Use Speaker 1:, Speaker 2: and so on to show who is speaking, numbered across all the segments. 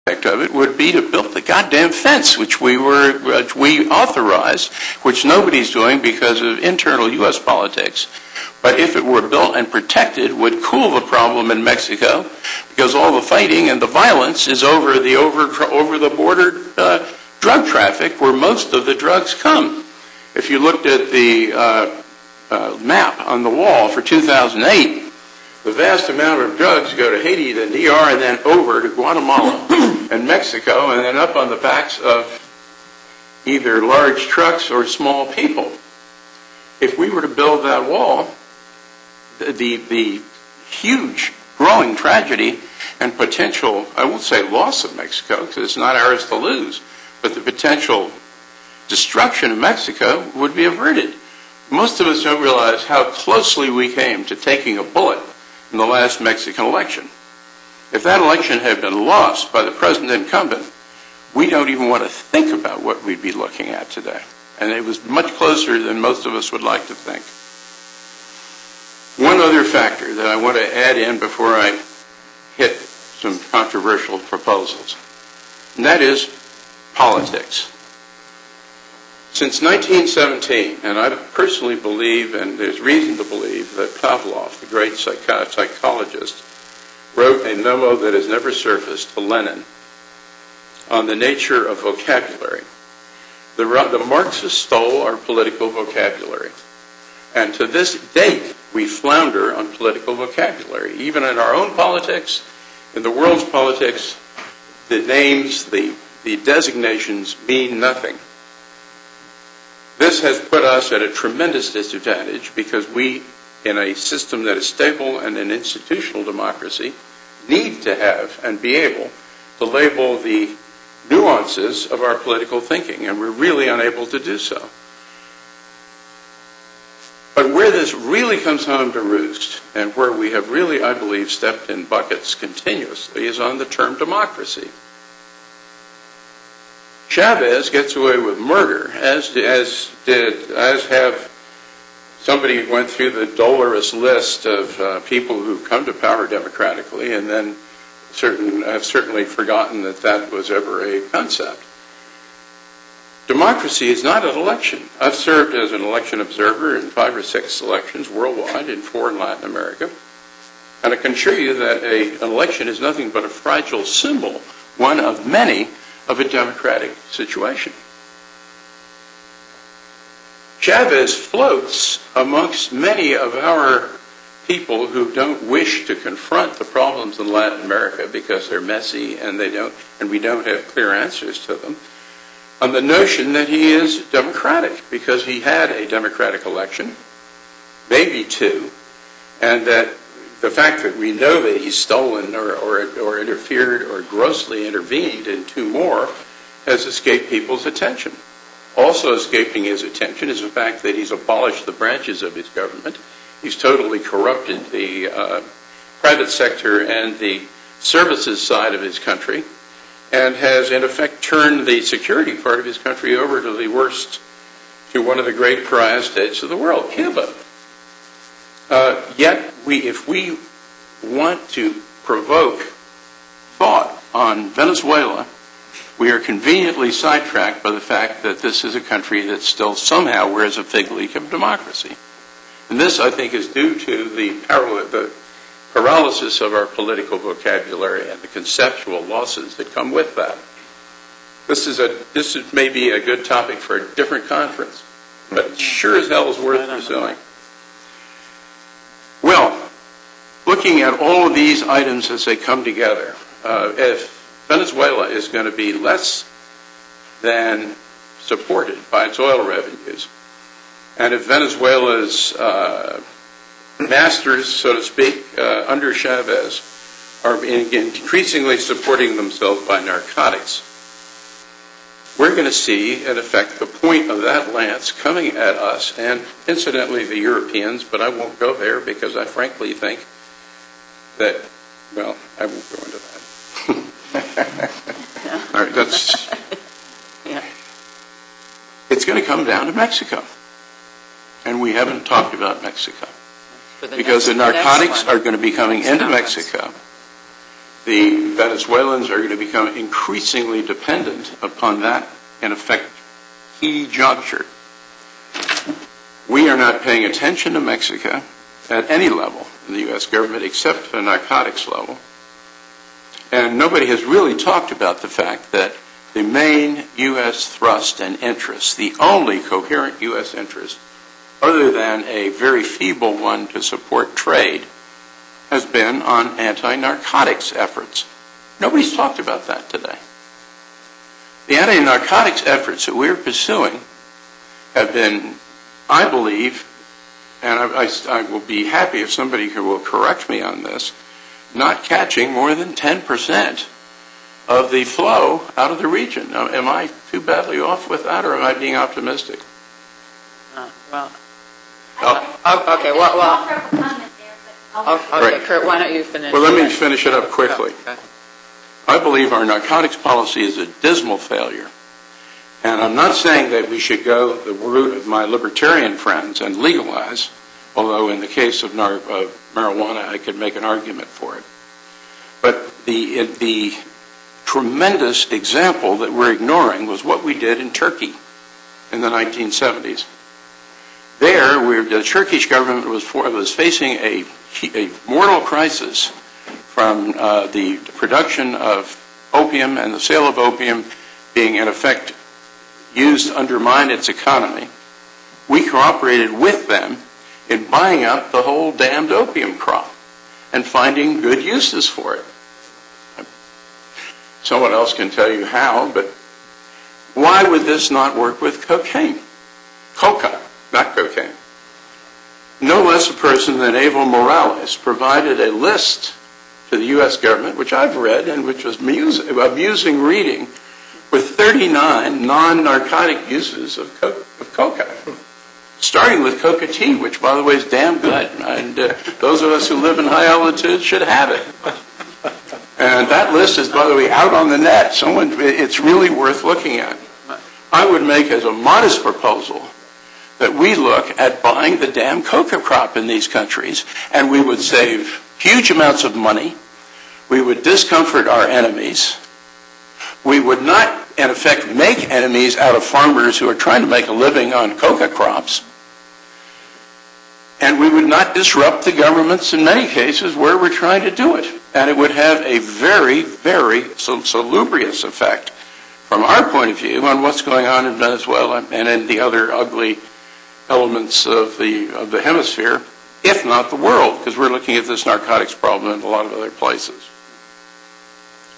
Speaker 1: of it would be to build the goddamn fence, which we authorized, which nobody's doing because of internal U.S. politics. But if it were built and protected, would cool the problem in Mexico, because all the fighting and the violence is over the border drug traffic, where most of the drugs come. If you looked at the map on the wall for 2008, the vast amount of drugs go to Haiti, then DR, and then over to Guatemala and Mexico, and then up on the backs of either large trucks or small people. If we were to build that wall, the huge growing tragedy and potential, I won't say loss of Mexico, because it's not ours to lose, but the potential destruction of Mexico would be averted. Most of us don't realize how closely we came to taking a bullet in the last Mexican election. If that election had been lost by the president incumbent, we don't even want to think about what we'd be looking at today. And it was much closer than most of us would like to think. One other factor that I want to add in before I hit some controversial proposals, and that is politics. Since 1917, and I personally believe, and there's reason to believe, that Pavlov, the great psychologist, wrote a memo that has never surfaced to Lenin on the nature of vocabulary. The Marxists stole our political vocabulary. And to this date, we flounder on political vocabulary. Even in our own politics, in the world's politics, the names, the designations mean nothing. This has put us at a tremendous disadvantage because we, in a system that is stable and an institutional democracy, need to have and be able to label the nuances of our political thinking, and we're really unable to do so. But where this really comes home to roost, and where we have really, I believe, stepped in buckets continuously, is on the term democracy. Chavez gets away with murder, as have somebody who went through the dolorous list of people who come to power democratically, and then have certainly forgotten that that was ever a concept. Democracy is not an election. I've served as an election observer in 5 or 6 elections worldwide, in 4 in Latin America, and I can assure you that an election is nothing but a fragile symbol, one of many, of a democratic situation. Chavez floats amongst many of our people who don't wish to confront the problems in Latin America because they're messy and we don't have clear answers to them, on the notion that he is democratic because he had a democratic election, maybe 2, and that the fact that we know that he's stolen or interfered or grossly intervened in 2 more has escaped people's attention. Also escaping his attention is the fact that he's abolished the branches of his government. He's totally corrupted the private sector and the services side of his country, and has in effect turned the security part of his country over to one of the great pariah states of the world, Cuba. Yet, if we want to provoke thought on Venezuela, we are conveniently sidetracked by the fact that this is a country that still somehow wears a fig leaf of democracy. And this, I think, is due to the paralysis of our political vocabulary and the conceptual losses that come with that. This may be a good topic for a different conference, but sure as hell is worth pursuing. Well, looking at all of these items as they come together, if Venezuela is going to be less than supported by its oil revenues, and if Venezuela's masters, so to speak, under Chavez, are increasingly supporting themselves by narcotics, we're going to see, in effect, the point of that lance coming at us, and incidentally the Europeans, but I won't go there because I frankly think that, well, I won't go into that. All right, it's going to come down to Mexico. And we haven't talked about Mexico. Because the narcotics are going to be coming into Mexico. the Venezuelans are going to become increasingly dependent upon that, in effect, key juncture. We are not paying attention to Mexico at any level in the U.S. government except the narcotics level. And nobody has really talked about the fact that the main U.S. thrust and interest, the only coherent U.S. interest, other than a very feeble one to support trade, has been on anti-narcotics efforts. Nobody's talked about that today. The anti-narcotics efforts that we're pursuing have been, I believe, and I will be happy if somebody will correct me on this, not catching more than 10% of the flow out of the region. Now, am I too badly off with that, or am I being optimistic?
Speaker 2: Okay, Kurt, why don't you finish?
Speaker 1: Well, let me finish it up quickly. Okay. I believe our narcotics policy is a dismal failure. And I'm not saying that we should go the route of my libertarian friends and legalize, although in the case of marijuana I could make an argument for it. But the tremendous example that we're ignoring was what we did in Turkey in the 1970s. There, the Turkish government was facing a mortal crisis from the production of opium and the sale of opium being, in effect, used to undermine its economy. We cooperated with them in buying up the whole damned opium crop and finding good uses for it. Someone else can tell you how, but why would this not work with cocaine? Coca, not cocaine. No less a person than Evo Morales provided a list to the U.S. government, which I've read and which was amusing reading, with 39 non-narcotic uses of coca, starting with coca tea, which, by the way, is damn good. And those of us who live in high altitude should have it. And that list is, by the way, out on the net. It's really worth looking at. I would make as a modest proposal that we look at buying the damn coca crop in these countries, and we would save huge amounts of money. We would discomfort our enemies. We would not, in effect, make enemies out of farmers who are trying to make a living on coca crops. And we would not disrupt the governments in many cases where we're trying to do it. And it would have a very, very salubrious effect from our point of view on what's going on in Venezuela and in the other ugly elements of the hemisphere, if not the world, because we're looking at this narcotics problem in a lot of other places.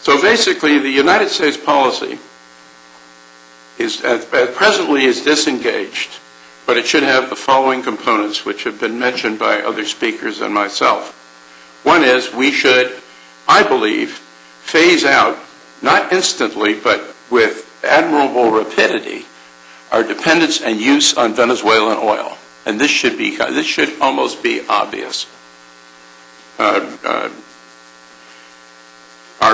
Speaker 1: So basically, the United States policy presently is disengaged, but it should have the following components, which have been mentioned by other speakers and myself. One is we should, I believe, phase out, not instantly, but with admirable rapidity, our dependence and use on Venezuelan oil. And this should almost be obvious. Our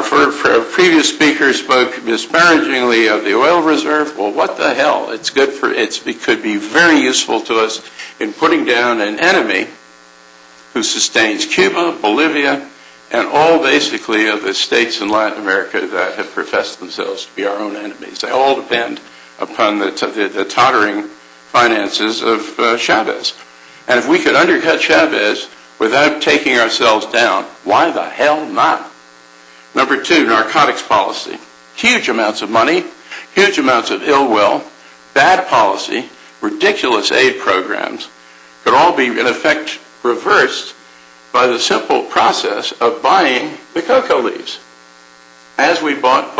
Speaker 1: previous speaker spoke disparagingly of the oil reserve. Well, what the hell? It could be very useful to us in putting down an enemy who sustains Cuba, Bolivia, and all basically of the states in Latin America that have professed themselves to be our own enemies. They all depend upon the tottering finances of Chavez. And if we could undercut Chavez without taking ourselves down, why the hell not? Number two, narcotics policy. Huge amounts of money, huge amounts of ill will, bad policy, ridiculous aid programs could all be, in effect, reversed by the simple process of buying the cocoa leaves, as we bought